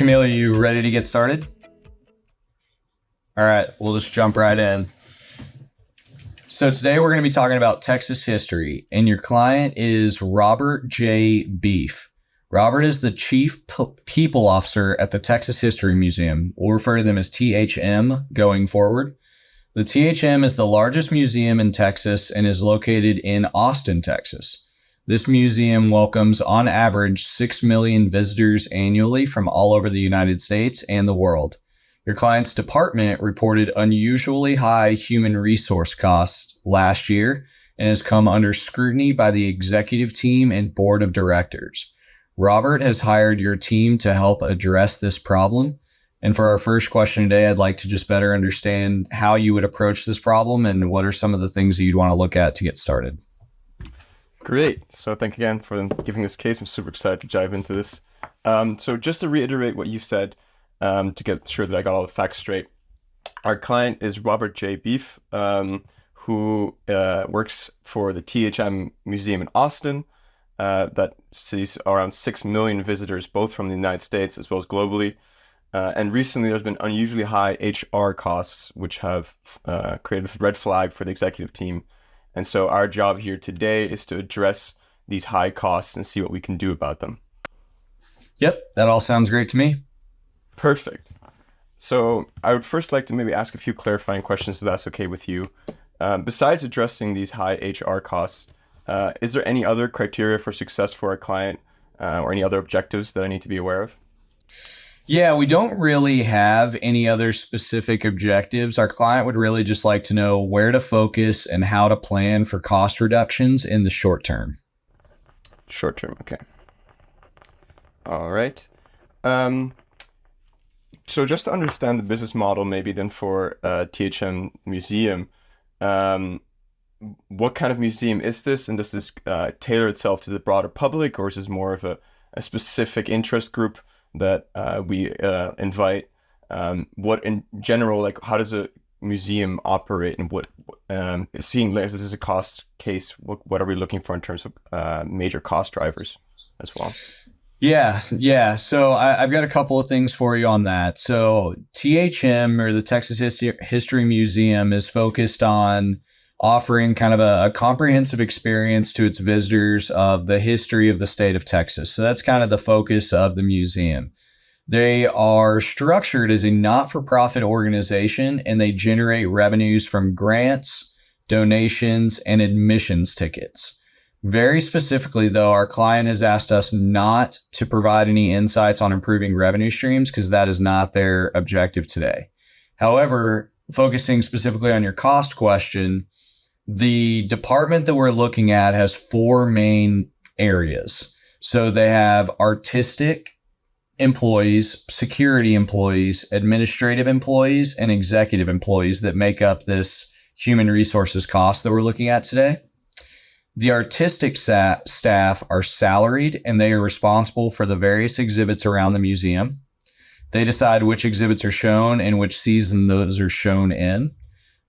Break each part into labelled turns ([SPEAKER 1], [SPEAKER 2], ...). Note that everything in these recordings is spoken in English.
[SPEAKER 1] Camiel, are you ready to get started? All right, we'll just jump right in. So today we're going to be talking about Texas history, and your client is Robert J. Beef. Robert is the Chief People Officer at the Texas History Museum. We'll refer to them as THM going forward. The THM is the largest museum in Texas and is located in Austin, Texas. This museum welcomes, on average, 6 million visitors annually from all over the United States and the world. Your client's department reported unusually high human resource costs last year and has come under scrutiny by the executive team and board of directors. Robert has hired your team to help address this problem. And for our first question today, I'd like to just better understand how you would approach this problem and what are some of the things that you'd want to look at to get started.
[SPEAKER 2] Great. So thank you again for giving this case. I'm super excited to dive into this. So just to reiterate what you said, to get sure that I got all the facts straight, our client is Robert J. Beef, who works for the THM Museum in Austin, that sees around 6 million visitors, both from the United States as well as globally. And recently there's been unusually high HR costs, which have created a red flag for the executive team. And so our job here today is to address these high costs and see what we can do about them.
[SPEAKER 1] Yep, that all sounds great to me.
[SPEAKER 2] Perfect. So I would first like to maybe ask a few clarifying questions, if that's okay with you. Besides addressing these high HR costs, is there any other criteria for success for our client or any other objectives that I need to be aware of?
[SPEAKER 1] Yeah, we don't really have any other specific objectives. Our client would really just like to know where to focus and how to plan for cost reductions in the short term.
[SPEAKER 2] Short term, okay. All right. So just to understand the business model, maybe then for THM Museum, what kind of museum is this? And does this tailor itself to the broader public, or is this more of a specific interest group that we invite? What in general, like how does a museum operate, and what seeing this is a cost case, what are we looking for in terms of major cost drivers as well?
[SPEAKER 1] Yeah. So I've got a couple of things for you on that. So THM, or the Texas History Museum, is focused on offering kind of a comprehensive experience to its visitors of the history of the state of Texas. So that's kind of the focus of the museum. They are structured as a not-for-profit organization, and they generate revenues from grants, donations, and admissions tickets. Very specifically, though, our client has asked us not to provide any insights on improving revenue streams because that is not their objective today. However, focusing specifically on your cost question, the department that we're looking at has 4 main areas. So they have artistic employees, security employees, administrative employees, and executive employees that make up this human resources cost that we're looking at today. The artistic staff are salaried, and they are responsible for the various exhibits around the museum. They decide which exhibits are shown and which season those are shown in.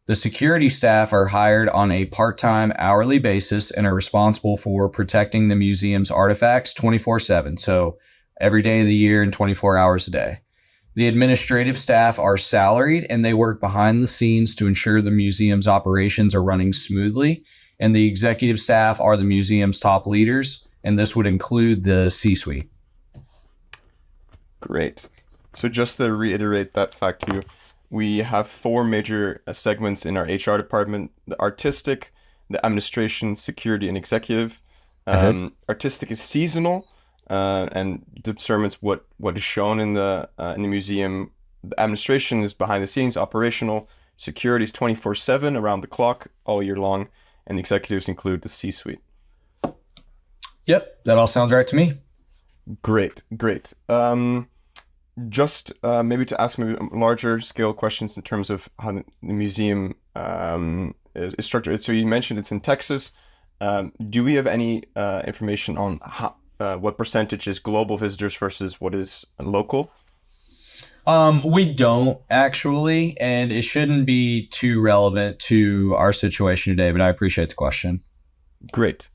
[SPEAKER 1] The security staff are hired on a part-time hourly basis and are responsible for protecting the museum's artifacts 24/7, so every day of the year and 24 hours a day. The administrative staff are salaried, and they work behind the scenes to ensure the museum's operations are running smoothly. And the executive staff are the museum's top leaders, and this would include the C-suite.
[SPEAKER 2] Great. So just to reiterate that fact to you, we have 4 major segments in our HR department: the artistic, the administration, security, and executive. Artistic is seasonal and determines what is shown in the museum. The administration is behind the scenes, operational. Security is 24/7, around the clock, all year long. And the executives include the C-suite.
[SPEAKER 1] Yep, that all sounds right to me.
[SPEAKER 2] Great. Just maybe to ask maybe larger scale questions in terms of how the museum is structured. So you mentioned it's in Texas. Do we have any information on what percentage is global visitors versus what is local?
[SPEAKER 1] We don't actually, and it shouldn't be too relevant to our situation today, but I appreciate the question.
[SPEAKER 2] Great.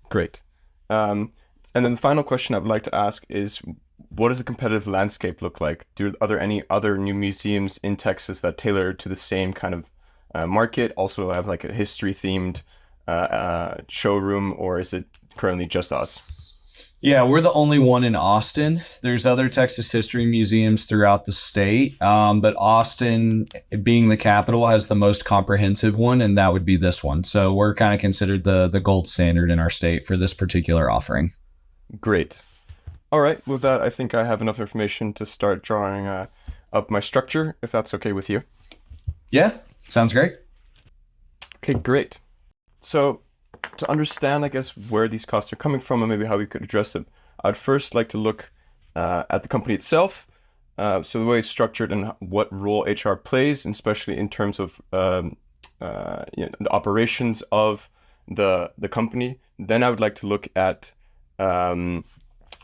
[SPEAKER 2] And then the final question I would like to ask is, what does the competitive landscape look like? Are there any other new museums in Texas that tailor to the same kind of market? Also have like a history themed showroom, or is it currently just us?
[SPEAKER 1] Yeah, we're the only one in Austin. There's other Texas history museums throughout the state, but Austin, being the capital, has the most comprehensive one, and that would be this one. So we're kind of considered the gold standard in our state for this particular offering.
[SPEAKER 2] Great. All right. With that, I think I have enough information to start drawing up my structure, if that's okay with you.
[SPEAKER 1] Yeah, sounds great.
[SPEAKER 2] Okay, great. So to understand, I guess, where these costs are coming from and maybe how we could address them, I'd first like to look at the company itself. So the way it's structured and what role HR plays, and especially in terms of the operations of the company. Then I would like to look at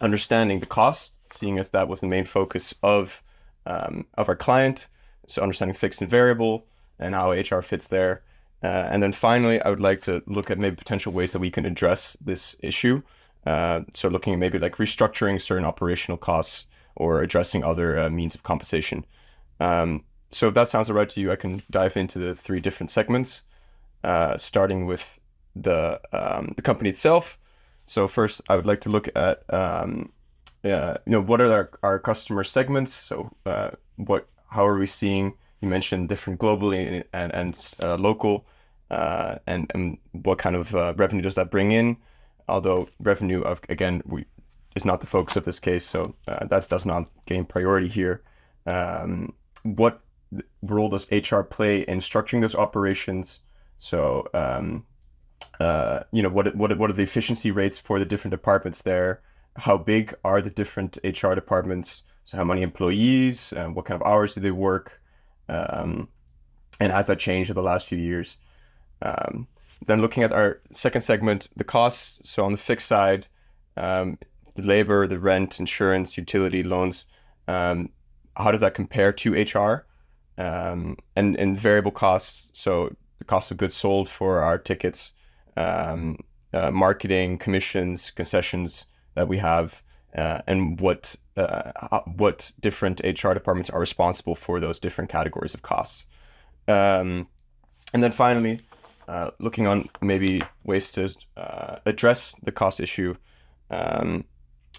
[SPEAKER 2] understanding the cost, seeing as that was the main focus of our client. So understanding fixed and variable and how HR fits there. And then finally, I would like to look at maybe potential ways that we can address this issue. So looking at maybe like restructuring certain operational costs or addressing other means of compensation. So if that sounds all right to you, I can dive into the three different segments, starting with the company itself. So first, I would like to look at what are our customer segments. So how are we seeing? You mentioned different globally and local, and what kind of revenue does that bring in? Although revenue is not the focus of this case, so that does not gain priority here. What role does HR play in structuring those operations? So what are the efficiency rates for the different departments there? How big are the different HR departments? So how many employees? What kind of hours do they work? And has that changed in the last few years? Then looking at our second segment, the costs. So on the fixed side, the labor, the rent, insurance, utility, loans, how does that compare to HR? And variable costs, so the cost of goods sold for our tickets, marketing, commissions, concessions that we have, and what different HR departments are responsible for those different categories of costs. And then finally, looking on maybe ways to address the cost issue,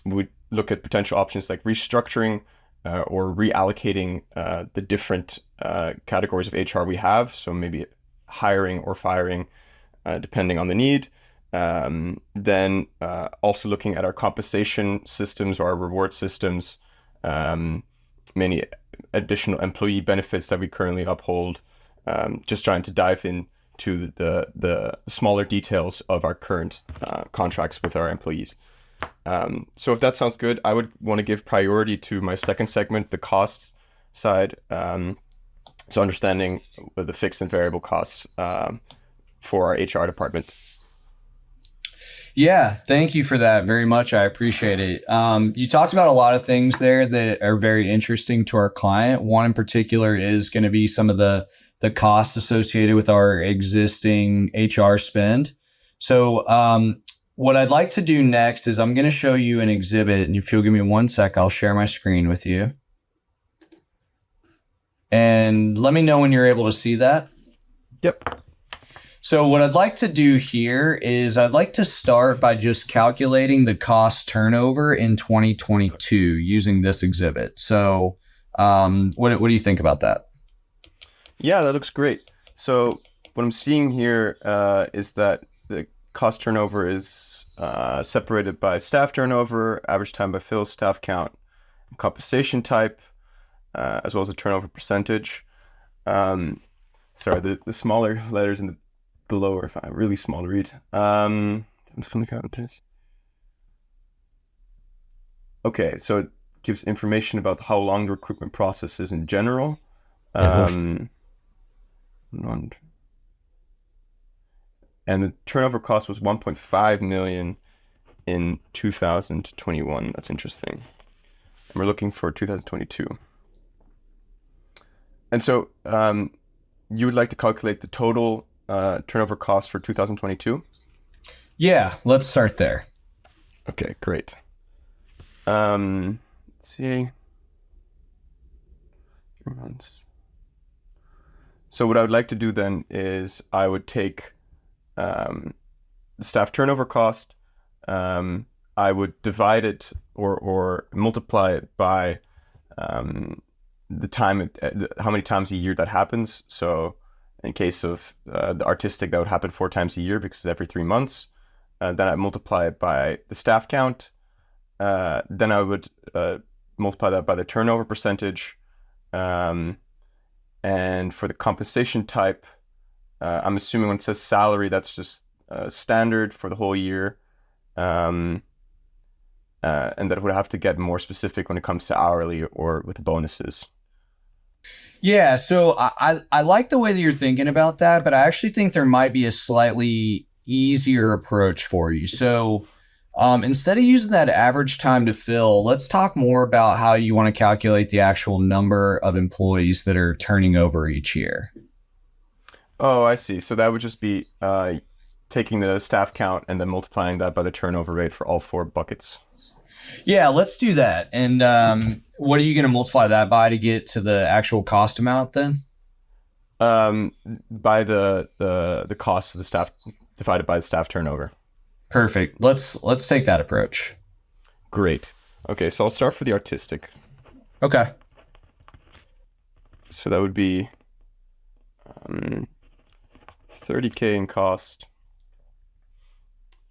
[SPEAKER 2] we look at potential options like restructuring or reallocating the different categories of HR we have. So maybe hiring or firing, depending on the need. Then also looking at our compensation systems or our reward systems, many additional employee benefits that we currently uphold, just trying to dive into the smaller details of our current contracts with our employees. So if that sounds good, I would want to give priority to my second segment, the costs side. So understanding the fixed and variable costs for our HR department.
[SPEAKER 1] Yeah, thank you for that very much. I appreciate it. You talked about a lot of things there that are very interesting to our client. One in particular is going to be some of the costs associated with our existing HR spend. So what I'd like to do next is I'm going to show you an exhibit, and if you'll give me 1 sec, I'll share my screen with you. And let me know when you're able to see that.
[SPEAKER 2] Yep.
[SPEAKER 1] So what I'd like to do here is I'd like to start by just calculating the cost turnover in 2022 using this exhibit. So what do you think about that?
[SPEAKER 2] Yeah, that looks great. So what I'm seeing here is that the cost turnover is separated by staff turnover, average time by fill, staff count, compensation type, as well as the turnover percentage. Sorry, the smaller letters in the below are really small to read. Okay, so it gives information about how long the recruitment process is in general. And the turnover cost was 1.5 million in 2021. That's interesting. And we're looking for 2022. And so you would like to calculate the total turnover cost for 2022?
[SPEAKER 1] Yeah, let's start there.
[SPEAKER 2] Okay, great. Let's see. 3 months. So what I would like to do then is I would take the staff turnover cost. I would divide it or multiply it by the time, how many times a year that happens. So in case of the artistic, that would happen 4 times a year because it's every 3 months. Then I multiply it by the staff count. Then I would multiply that by the turnover percentage. And for the compensation type, I'm assuming when it says salary, that's just standard for the whole year. And that would have to get more specific when it comes to hourly or with bonuses.
[SPEAKER 1] Yeah, so I like the way that you're thinking about that, but I actually think there might be a slightly easier approach for you. So instead of using that average time to fill, let's talk more about how you want to calculate the actual number of employees that are turning over each year.
[SPEAKER 2] Oh, I see. So that would just be taking the staff count and then multiplying that by the turnover rate for all 4 buckets.
[SPEAKER 1] Yeah, let's do that. And what are you going to multiply that by to get to the actual cost amount then?
[SPEAKER 2] By the cost of the staff divided by the staff turnover.
[SPEAKER 1] Perfect. Let's take that approach.
[SPEAKER 2] Great. Okay, so I'll start for the artistic.
[SPEAKER 1] Okay.
[SPEAKER 2] So that would be 30K in cost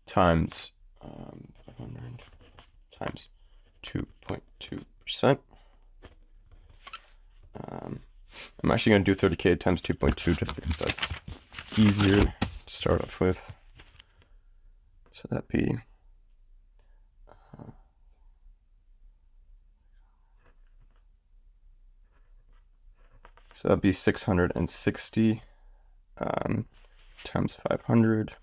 [SPEAKER 2] times 500 times 2.2%. I'm actually going to do 30K times 2.2 just because that's easier to start off with. So that'd be so that'd be 660 times 500.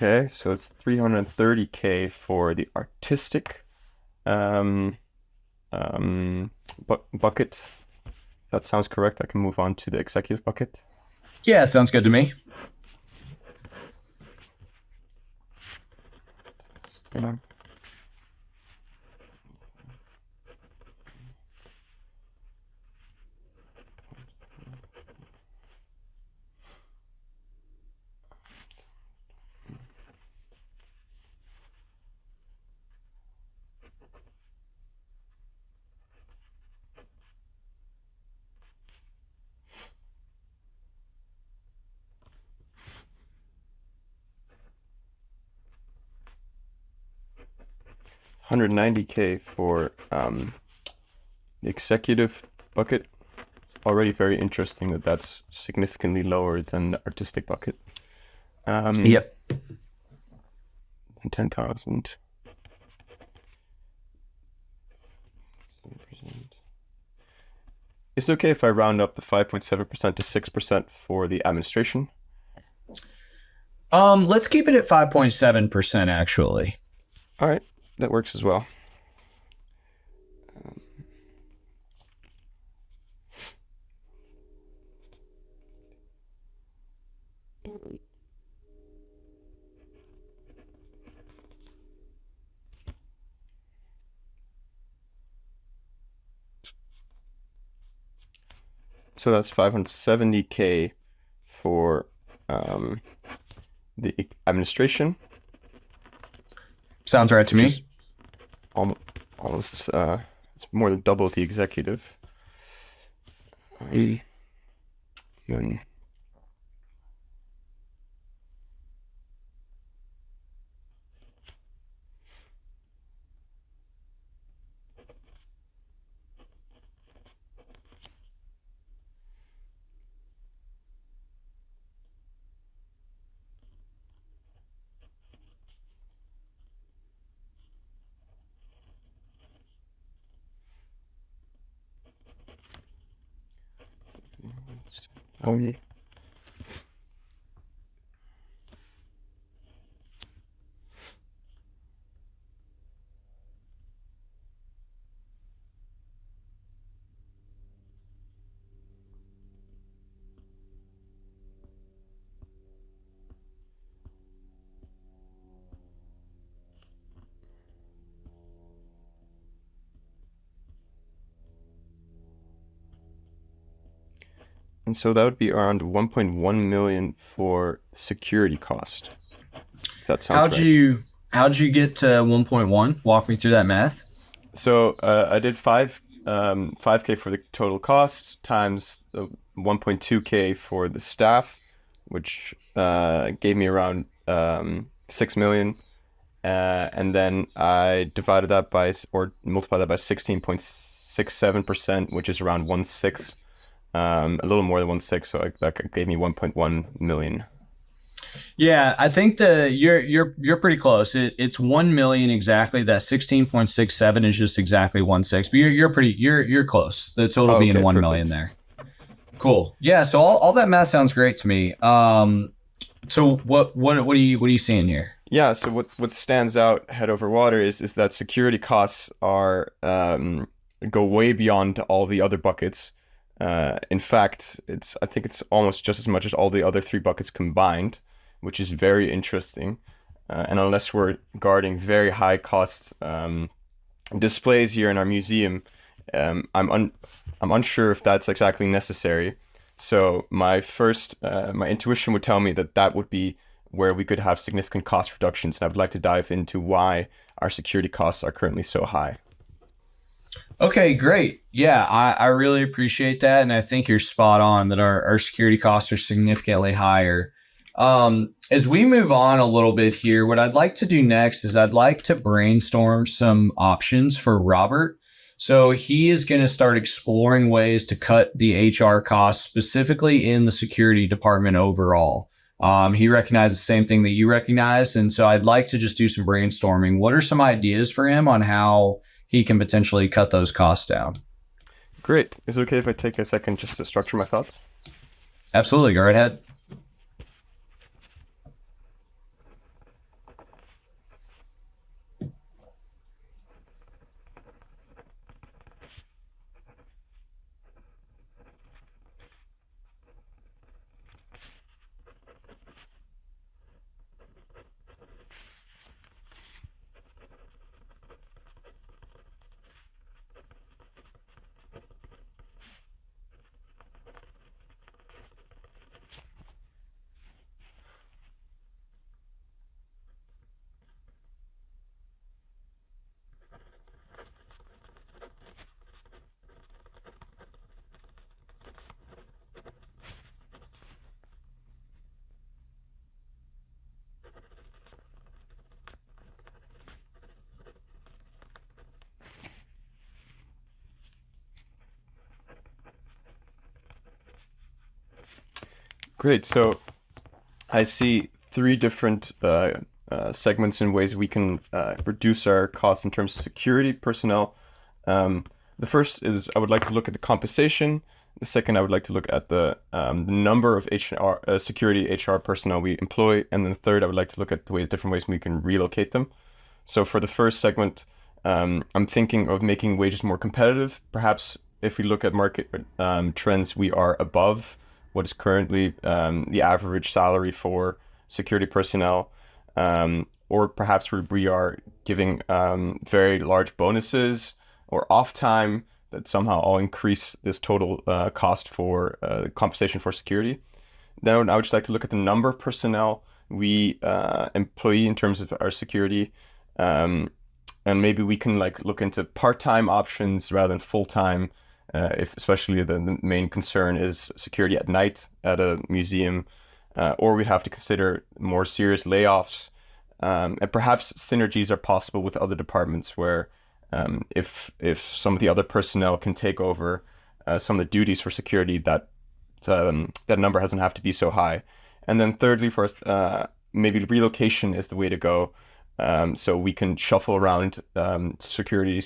[SPEAKER 2] Okay, so it's 330K for the artistic bucket. That sounds correct. I can move on to the executive bucket.
[SPEAKER 1] Yeah, sounds good to me.
[SPEAKER 2] Yeah. $190K for the executive bucket. Already very interesting that that's significantly lower than the artistic bucket.
[SPEAKER 1] Yep.
[SPEAKER 2] 10,000. Is it okay if I round up the 5.7% to 6% for the administration?
[SPEAKER 1] Let's keep it at 5.7% actually.
[SPEAKER 2] All right, that works as well. So that's 570K for the administration.
[SPEAKER 1] Sounds right to me.
[SPEAKER 2] Almost it's more than double the executive. Then oh yeah. And so that would be around 1.1 million for security cost. That sounds
[SPEAKER 1] How'd
[SPEAKER 2] right.
[SPEAKER 1] you how'd you get to 1.1? Walk me through that math.
[SPEAKER 2] So I did 5K for the total cost times the 1.2K for the staff, which gave me around 6 million. And then I divided that by, or multiplied that by 16.67%, which is around 1/6, a little more than 1/6. So that gave me 1.1 million.
[SPEAKER 1] Yeah, I think you're pretty close. It's 1 million exactly. That 16.67 is just exactly 1/6. But you're close. The total
[SPEAKER 2] Oh,
[SPEAKER 1] being
[SPEAKER 2] okay,
[SPEAKER 1] 1 million
[SPEAKER 2] perfect.
[SPEAKER 1] there. Cool. Yeah. So all that math sounds great to me. So what are you seeing here?
[SPEAKER 2] Yeah, so what stands out head over water is that security costs are go way beyond all the other buckets. In fact, I think it's almost just as much as all the other three buckets combined, which is very interesting. And unless we're guarding very high cost displays here in our museum, um, I'm un I'm unsure if that's exactly necessary. So my intuition would tell me that that would be where we could have significant cost reductions, and I would like to dive into why our security costs are currently so high.
[SPEAKER 1] Okay, great. Yeah, I really appreciate that. And I think you're spot on that our security costs are significantly higher. As we move on a little bit here, what I'd like to do next is I'd like to brainstorm some options for Robert. So he is going to start exploring ways to cut the HR costs, specifically in the security department overall. He recognized the same thing that you recognize. And so I'd like to just do some brainstorming. What are some ideas for him on how he can potentially cut those costs down?
[SPEAKER 2] Great. Is it okay if I take a second just to structure my thoughts?
[SPEAKER 1] Absolutely. Go right ahead.
[SPEAKER 2] Great. So I see three different segments and ways we can reduce our costs in terms of security personnel. Um, the first is I would like to look at the compensation. The second, I would like to look at the number of HR, security HR personnel we employ. And then the third, I would like to look at the different ways we can relocate them. So for the first segment, I'm thinking of making wages more competitive. Perhaps if we look at market trends, we are above what is currently the average salary for security personnel, or perhaps we are giving very large bonuses or off time that somehow all increase this total cost for compensation for security. Then I would just like to look at the number of personnel we employ in terms of our security. And maybe we can like look into part-time options rather than full-time, if especially the main concern is security at night at a museum, or we'd have to consider more serious layoffs. And perhaps synergies are possible with other departments where if some of the other personnel can take over some of the duties for security, that number doesn't have to be so high. And then thirdly, for us, maybe relocation is the way to go. So we can shuffle around the security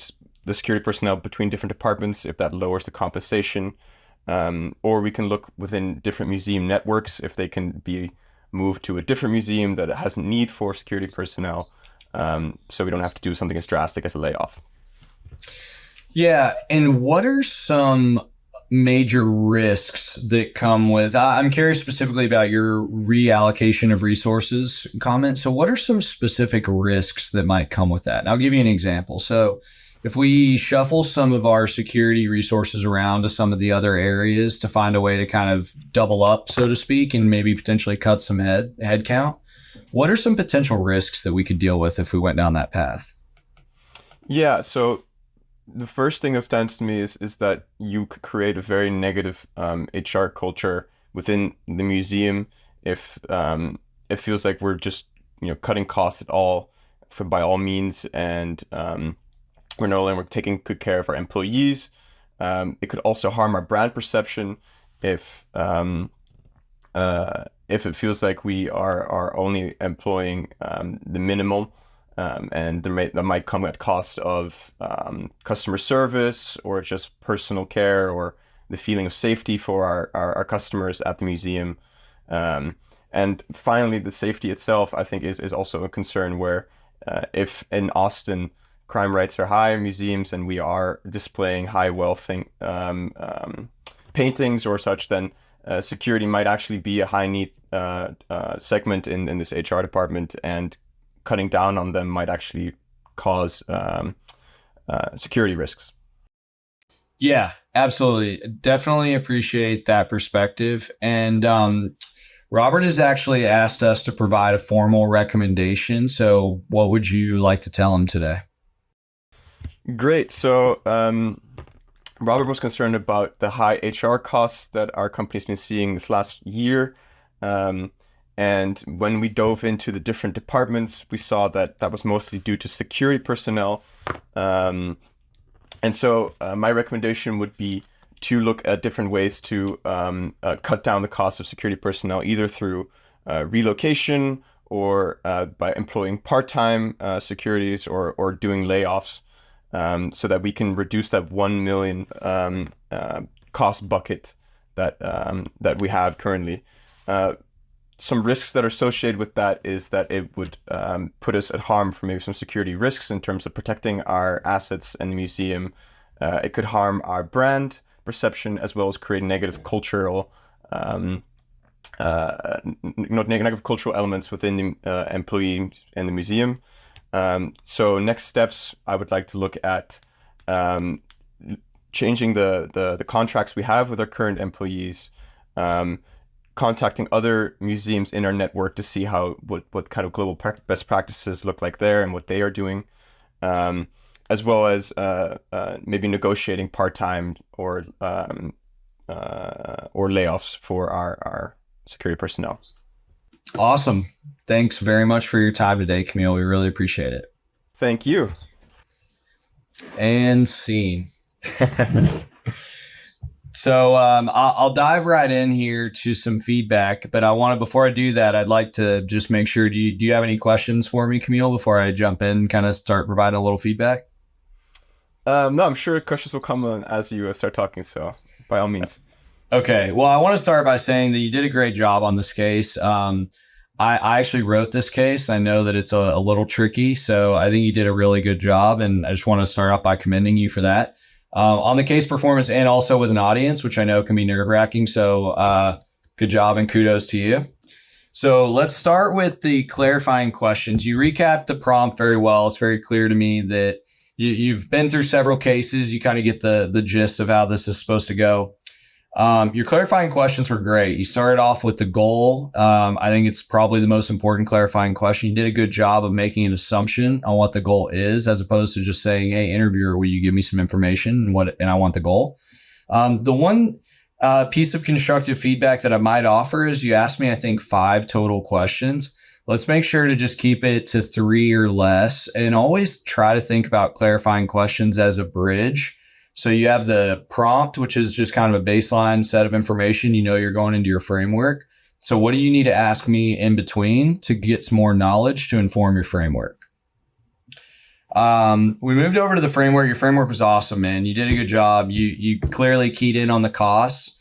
[SPEAKER 2] personnel between different departments if that lowers the compensation. Or we can look within different museum networks if they can be moved to a different museum that has need for security personnel. So we don't have to do something as drastic as a layoff.
[SPEAKER 1] Yeah. And what are some major risks that come with? I'm curious specifically about your reallocation of resources comment. So, what are some specific risks that might come with that? And I'll give you an example. So, if we shuffle some of our security resources around to some of the other areas to find a way to kind of double up, so to speak, and maybe potentially cut some head count, what are some potential risks that we could deal with if we went down that path?
[SPEAKER 2] Yeah, so the first thing that stands to me is that you could create a very negative HR culture within the museum if it feels like we're just cutting costs at all by all means, and we're no longer taking good care of our employees. It could also harm our brand perception if it feels like we are only employing the minimum, and that might come at cost of customer service or just personal care or the feeling of safety for our customers at the museum. And finally, the safety itself, I think, is also a concern where if in Austin crime rates are high in museums and we are displaying high wealth paintings or such, then security might actually be a high need segment in this HR department, and cutting down on them might actually cause security risks.
[SPEAKER 1] Yeah, absolutely. Definitely appreciate that perspective. And Robert has actually asked us to provide a formal recommendation. So what would you like to tell him today?
[SPEAKER 2] Great. So Robert was concerned about the high HR costs that our company's been seeing this last year. And when we dove into the different departments, we saw that was mostly due to security personnel. And so my recommendation would be to look at different ways to cut down the cost of security personnel, either through relocation or by employing part-time securities or doing layoffs, so that we can reduce that 1 million cost bucket that we have currently. Some risks that are associated with that is that it would put us at harm for maybe some security risks in terms of protecting our assets in the museum. It could harm our brand perception, as well as create negative cultural negative cultural elements within the employees and the museum. So next steps, I would like to look at changing the contracts we have with our current employees, contacting other museums in our network to see what kind of global best practices look like there and what they are doing, as well as maybe negotiating part-time or layoffs for our security personnel.
[SPEAKER 1] Awesome. Thanks very much for your time today, Camiel. We really appreciate it.
[SPEAKER 2] Thank you.
[SPEAKER 1] And scene. So I'll dive right in here to some feedback, but before I do that, I'd like to just make sure, do you have any questions for me, Camiel, before I jump in and kind of start providing a little feedback?
[SPEAKER 2] No, I'm sure questions will come on as you start talking, so by all means.
[SPEAKER 1] Okay. Well, I want to start by saying that you did a great job on this case. I actually wrote this case. I know that it's a little tricky, so I think you did a really good job, and I just want to start off by commending you for that. On the case performance and also with an audience, which I know can be nerve-wracking. So good job and kudos to you. So let's start with the clarifying questions. You recapped the prompt very well. It's very clear to me that you've been through several cases. You kind of get the gist of how this is supposed to go. Your clarifying questions were great. You started off with the goal. I think it's probably the most important clarifying question. You did a good job of making an assumption on what the goal is, as opposed to just saying, "Hey, interviewer, will you give me some information and I want the goal." The one piece of constructive feedback that I might offer is you asked me, I think, 5 total questions. Let's make sure to just keep it to 3 or less, and always try to think about clarifying questions as a bridge. So you have the prompt, which is just kind of a baseline set of information. You're going into your framework. So what do you need to ask me in between to get some more knowledge to inform your framework? We moved over to the framework. Your framework was awesome, man. You did a good job. You clearly keyed in on the costs.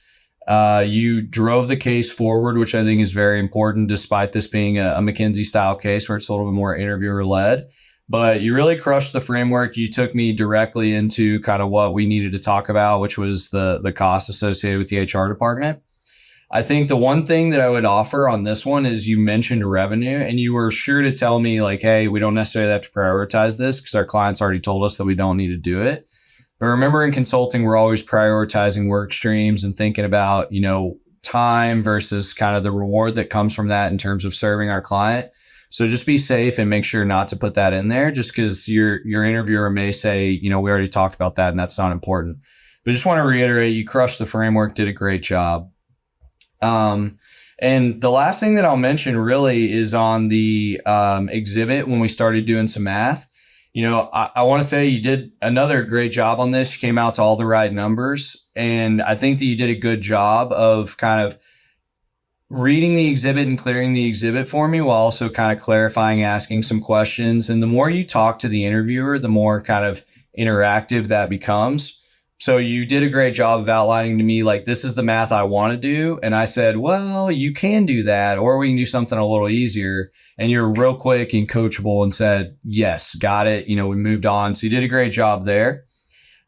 [SPEAKER 1] You drove the case forward, which I think is very important, despite this being a McKinsey style case where it's a little bit more interviewer led. But you really crushed the framework. You took me directly into kind of what we needed to talk about, which was the cost associated with the HR department. I think the one thing that I would offer on this one is you mentioned revenue, and you were sure to tell me like, hey, we don't necessarily have to prioritize this because our clients already told us that we don't need to do it. But remember, in consulting, we're always prioritizing work streams and thinking about, time versus kind of the reward that comes from that in terms of serving our client. So just be safe and make sure not to put that in there just because your interviewer may say, we already talked about that and that's not important. But just want to reiterate, you crushed the framework, did a great job. And the last thing that I'll mention really is on the exhibit when we started doing some math. I want to say you did another great job on this. You came out to all the right numbers. And I think that you did a good job of kind of reading the exhibit and clearing the exhibit for me while also kind of clarifying, asking some questions. And the more you talk to the interviewer, the more kind of interactive that becomes. So you did a great job of outlining to me, like, this is the math I want to do. And I said, well, you can do that, or we can do something a little easier. And you're real quick and coachable and said, yes, got it. We moved on. So you did a great job there.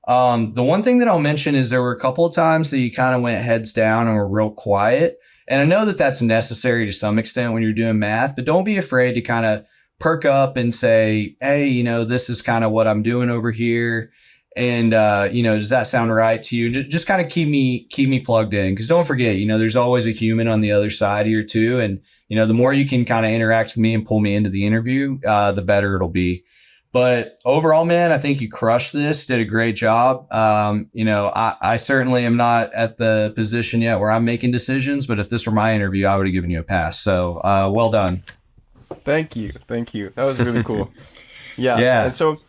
[SPEAKER 1] The one thing that I'll mention is there were a couple of times that you kind of went heads down and were real quiet. And I know that that's necessary to some extent when you're doing math, but don't be afraid to kind of perk up and say, hey, this is kind of what I'm doing over here. And, does that sound right to you? Just kind of keep me plugged in. Cause don't forget, there's always a human on the other side here too. And, the more you can kind of interact with me and pull me into the interview, the better it'll be. But overall, man, I think you crushed this, did a great job. I certainly am not at the position yet where I'm making decisions, but if this were my interview, I would have given you a pass. So, well done.
[SPEAKER 2] Thank you. That was really cool. Yeah.
[SPEAKER 1] Yeah.
[SPEAKER 2] And so,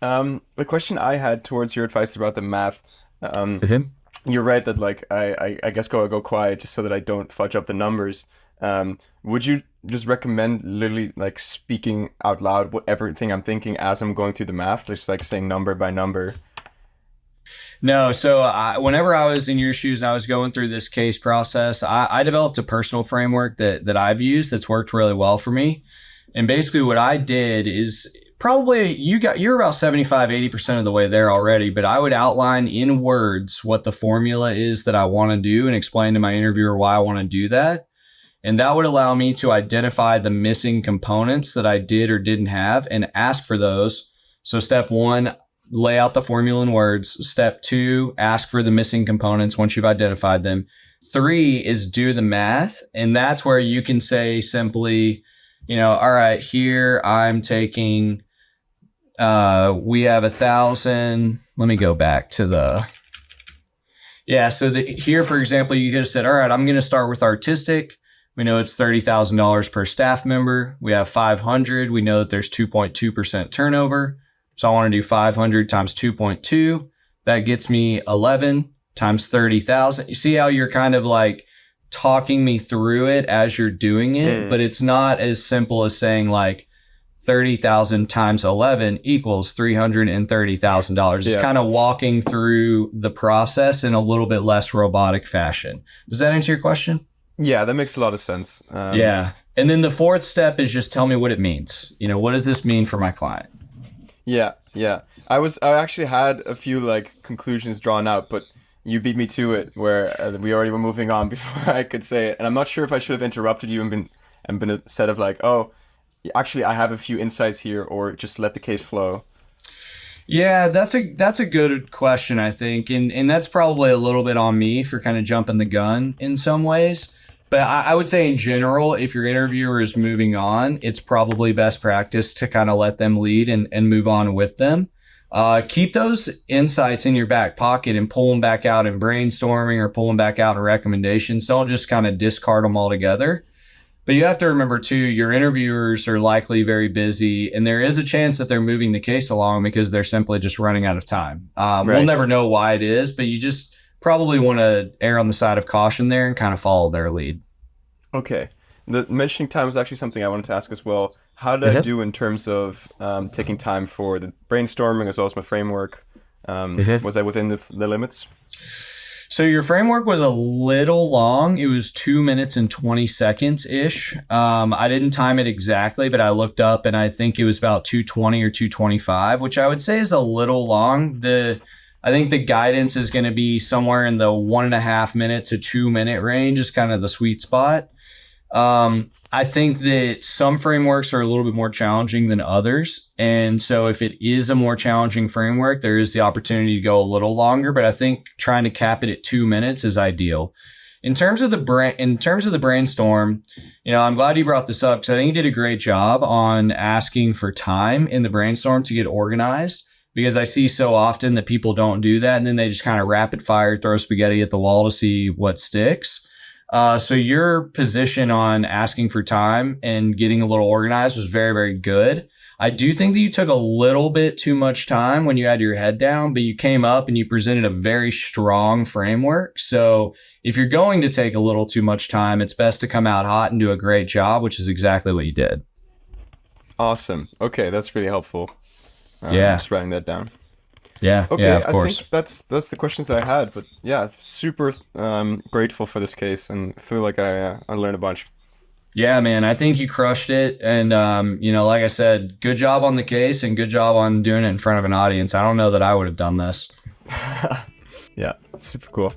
[SPEAKER 2] the question I had towards your advice about the math, you're right that like I guess go quiet just so that I don't fudge up the numbers. Would you just recommend literally like speaking out loud what everything I'm thinking as I'm going through the math, just like saying number by number?
[SPEAKER 1] No. So whenever I was in your shoes and I was going through this case process, I developed a personal framework that I've used that's worked really well for me. And basically what I did is probably you're about 75, 80% of the way there already, but I would outline in words what the formula is that I want to do and explain to my interviewer why I want to do that. And that would allow me to identify the missing components that I did or didn't have and ask for those. So step 1, lay out the formula in words. Step 2, ask for the missing components once you've identified them. 3 is do the math. And that's where you can say simply, all right, here I'm taking, we have 1,000. Let me go back to so here, for example, you could have said, all right, I'm going to start with artistic. We know it's $30,000 per staff member. We have 500. We know that there's 2.2% turnover. So I want to do 500 times 2.2. That gets me 11 times 30,000. You see how you're kind of like talking me through it as you're doing it, but it's not as simple as saying like 30,000 times 11 equals $330,000. It's kind of walking through the process in a little bit less robotic fashion. Does that answer your question?
[SPEAKER 2] Yeah, that makes a lot of sense.
[SPEAKER 1] Yeah. And then the 4th step is just tell me what it means. What does this mean for my client?
[SPEAKER 2] Yeah. I actually had a few like conclusions drawn out, but you beat me to it where we already were moving on before I could say it. And I'm not sure if I should have interrupted you and been said of like, oh, actually I have a few insights here, or just let the case flow.
[SPEAKER 1] Yeah, that's a good question, I think. And that's probably a little bit on me for kind of jumping the gun in some ways. But I would say in general, if your interviewer is moving on, it's probably best practice to kind of let them lead and move on with them. Keep those insights in your back pocket and pull them back out in brainstorming or pull them back out in recommendations. Don't just kind of discard them altogether. But you have to remember too, your interviewers are likely very busy, and there is a chance that they're moving the case along because they're simply just running out of time. Right. We'll never know why it is, but you just probably want to err on the side of caution there and kind of follow their lead.
[SPEAKER 2] Okay. The mentioning time was actually something I wanted to ask as well. How did I do in terms of taking time for the brainstorming as well as my framework? Was I within the limits?
[SPEAKER 1] So your framework was a little long. It was 2 minutes and 20 seconds ish. I didn't time it exactly, but I looked up and I think it was about 220 or 225, which I would say is a little long. I think the guidance is going to be somewhere in the 1.5 minute to 2 minute range is kind of the sweet spot. I think that some frameworks are a little bit more challenging than others. And so if it is a more challenging framework, there is the opportunity to go a little longer, but I think trying to cap it at 2 minutes is ideal. In terms of the brainstorm, I'm glad you brought this up because I think you did a great job on asking for time in the brainstorm to get organized, because I see so often that people don't do that. And then they just kind of rapid fire, throw spaghetti at the wall to see what sticks. So your position on asking for time and getting a little organized was very, very good. I do think that you took a little bit too much time when you had your head down, but you came up and you presented a very strong framework. So if you're going to take a little too much time, it's best to come out hot and do a great job, which is exactly what you did.
[SPEAKER 2] Awesome. Okay, that's really helpful.
[SPEAKER 1] Yeah.
[SPEAKER 2] Just writing that down.
[SPEAKER 1] Yeah.
[SPEAKER 2] Okay,
[SPEAKER 1] Yeah, of course.
[SPEAKER 2] I think that's the questions I had. But yeah, super grateful for this case, and feel like I learned a bunch.
[SPEAKER 1] Yeah, man, I think you crushed it. And, like I said, good job on the case and good job on doing it in front of an audience. I don't know that I would have done this.
[SPEAKER 2] Yeah, super cool.